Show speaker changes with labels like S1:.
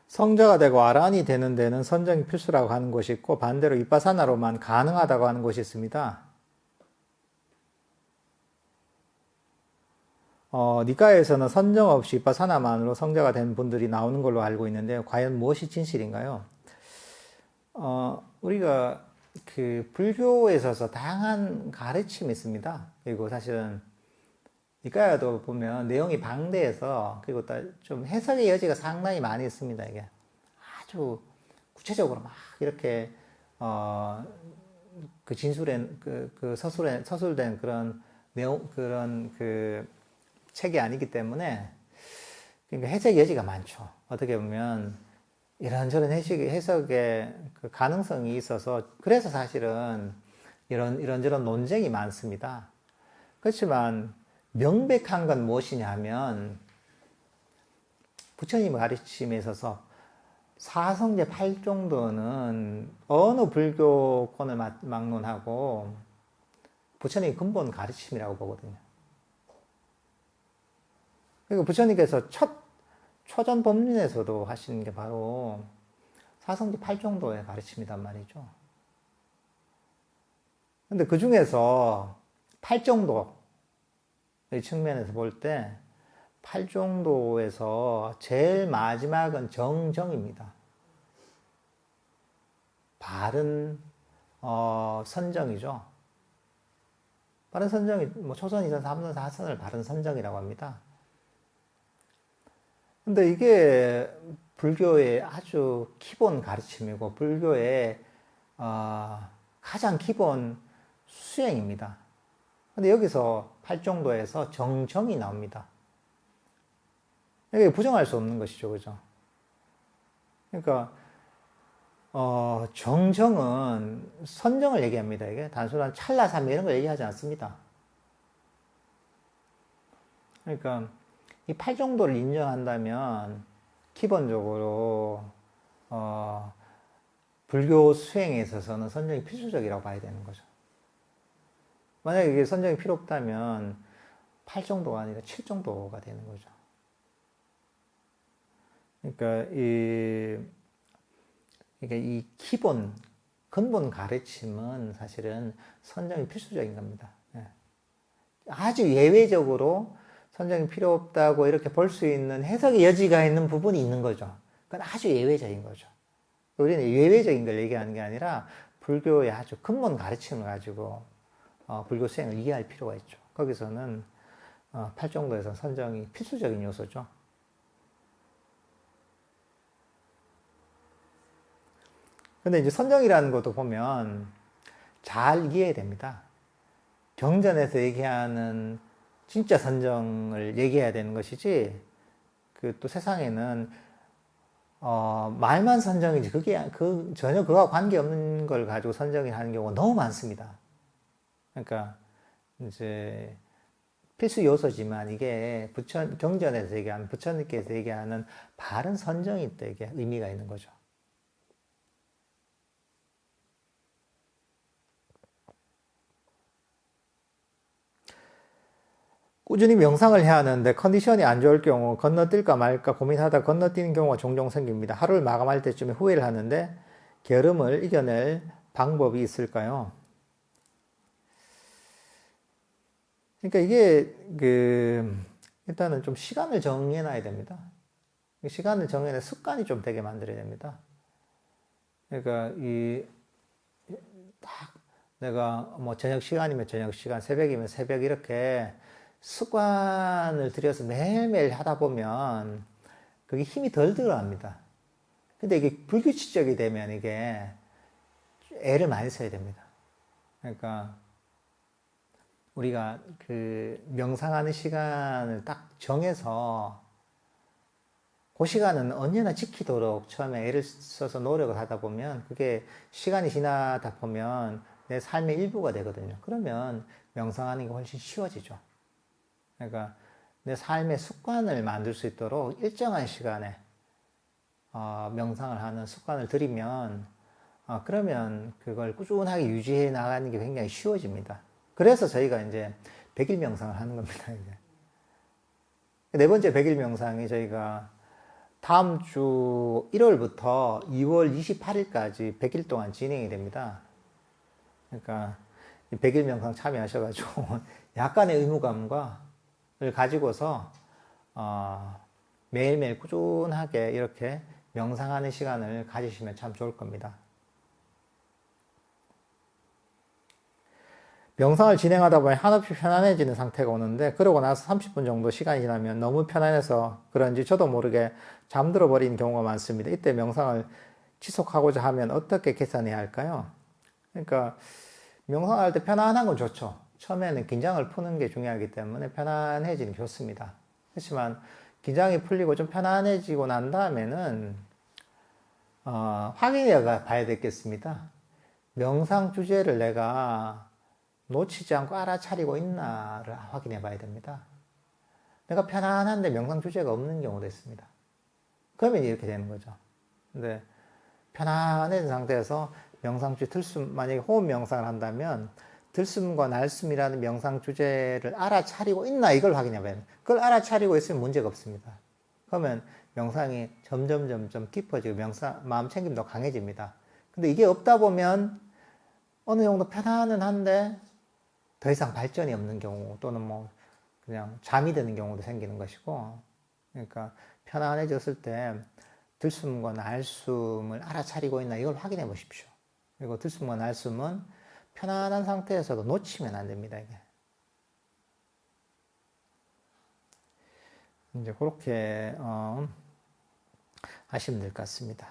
S1: 성자가 되고 아란이 되는 데는 선정이 필수라고 하는 곳이 있고 반대로 윗바사나로만 가능하다고 하는 곳이 있습니다. 니까에서는 선정 없이 윗바사나만으로 성자가 된 분들이 나오는 걸로 알고 있는데 과연 무엇이 진실인가요? 우리가 그 불교에 있어서 다양한 가르침이 있습니다. 그리고 사실은 니까야도 보면 내용이 방대해서 그리고 좀 해석의 여지가 상당히 많이 있습니다. 이게 아주 구체적으로 막 이렇게 그 진술된 그 서술된 그런 내용 그런 그 책이 아니기 때문에 그러니까 해석의 여지가 많죠. 어떻게 보면 이런저런 해석의 그 가능성이 있어서 그래서 사실은 이런저런 논쟁이 많습니다. 그렇지만 명백한 건 무엇이냐 하면 부처님의 가르침에 있어서 사성제 8종도는 어느 불교권을 막론하고 부처님의 근본 가르침이라고 보거든요. 그리고 부처님께서 초전 법륜에서도 하시는 게 바로 사성제 8종도의 가르침이란 말이죠. 근데 그 중에서 8종도의 측면에서 볼 때 8종도에서 제일 마지막은 정정입니다. 바른 선정이죠. 바른 선정이 초선, 2선, 3선, 4선을 바른 선정이라고 합니다. 근데 이게 불교의 아주 기본 가르침이고 불교의 가장 기본 수행입니다. 근데 여기서 8종도에서 정정이 나옵니다. 이게 부정할 수 없는 것이죠, 그죠? 그러니까 정정은 선정을 얘기합니다. 이게 단순한 찰나삼 이런 걸 얘기하지 않습니다. 그러니까 이 8종도를 인정한다면 기본적으로 불교 수행에 있어서는 선정이 필수적이라고 봐야 되는 거죠. 만약에 이게 선정이 필요 없다면 8종도가 아니라 7종도가 되는 거죠. 그러니까 이 근본 가르침은 사실은 선정이 필수적인 겁니다. 아주 예외적으로 선정이 필요 없다고 이렇게 볼 수 있는 해석의 여지가 있는 부분이 있는 거죠. 그건 아주 예외적인 거죠. 우리는 예외적인 걸 얘기하는 게 아니라 불교의 아주 근본 가르침을 가지고 불교 수행을 이해할 필요가 있죠. 거기서는 8종도에서 선정이 필수적인 요소죠. 근데 이제 선정이라는 것도 보면 잘 이해해야 됩니다. 경전에서 얘기하는 진짜 선정을 얘기해야 되는 것이지, 그 또 세상에는, 말만 선정이지, 전혀 그거와 관계없는 걸 가지고 선정을 하는 경우가 너무 많습니다. 그러니까, 이제, 필수 요소지만 이게 경전에서 얘기하는, 부처님께서 얘기하는 바른 선정이 있다, 이게 의미가 있는 거죠. 꾸준히 명상을 해야 하는데 컨디션이 안 좋을 경우 건너뛸까 말까 고민하다 건너뛰는 경우가 종종 생깁니다. 하루를 마감할 때쯤에 후회를 하는데 게으름을 이겨낼 방법이 있을까요? 그러니까 이게 일단은 좀 시간을 정해놔야 됩니다. 시간을 정해놔 습관이 좀 되게 만들어야 됩니다. 그러니까 딱 내가 뭐 저녁 시간이면 저녁 시간, 새벽이면 새벽 이렇게 습관을 들여서 매일매일 하다 보면 그게 힘이 덜 들어갑니다. 근데 이게 불규칙적이 되면 이게 애를 많이 써야 됩니다. 그러니까 우리가 그 명상하는 시간을 딱 정해서 그 시간은 언제나 지키도록 처음에 애를 써서 노력을 하다 보면 그게 시간이 지나다 보면 내 삶의 일부가 되거든요. 그러면 명상하는 게 훨씬 쉬워지죠. 그러니까 내 삶의 습관을 만들 수 있도록 일정한 시간에 명상을 하는 습관을 들이면 그러면 그걸 꾸준하게 유지해 나가는 게 굉장히 쉬워집니다. 그래서 저희가 이제 100일 명상을 하는 겁니다. 이제. 네 번째 100일 명상이 저희가 다음 주 1월부터 2월 28일까지 100일 동안 진행이 됩니다. 그러니까 100일 명상 참여하셔가지고 약간의 의무감을 가지고서 매일매일 꾸준하게 이렇게 명상하는 시간을 가지시면 참 좋을 겁니다. 명상을 진행하다 보면 한없이 편안해지는 상태가 오는데, 그러고 나서 30분 정도 시간이 지나면 너무 편안해서 그런지 저도 모르게 잠들어 버리는 경우가 많습니다. 이때 명상을 지속하고자 하면 어떻게 개선해야 할까요? 그러니까 명상할 때 편안한 건 좋죠. 처음에는 긴장을 푸는 게 중요하기 때문에 편안해지는 게 좋습니다. 그렇지만 긴장이 풀리고 좀 편안해지고 난 다음에는 확인해 봐야 되겠습니다. 명상 주제를 내가 놓치지 않고 알아차리고 있나를 확인해 봐야 됩니다. 내가 편안한데 명상 주제가 없는 경우도 있습니다. 그러면 이렇게 되는 거죠. 근데 편안해진 상태에서 명상 주제 만약에 호흡 명상을 한다면 들숨과 날숨이라는 명상 주제를 알아차리고 있나 이걸 확인해 봐야 돼요. 그걸 알아차리고 있으면 문제가 없습니다. 그러면 명상이 점점 깊어지고 마음 챙김도 강해집니다. 근데 이게 없다 보면 어느 정도 편안은 한데 더 이상 발전이 없는 경우, 또는 뭐 그냥 잠이 드는 경우도 생기는 것이고, 그러니까 편안해졌을 때 들숨과 날숨을 알아차리고 있나 이걸 확인해 보십시오. 그리고 들숨과 날숨은 편안한 상태에서도 놓치면 안 됩니다, 이게. 이제 그렇게 하시면 될 것 같습니다.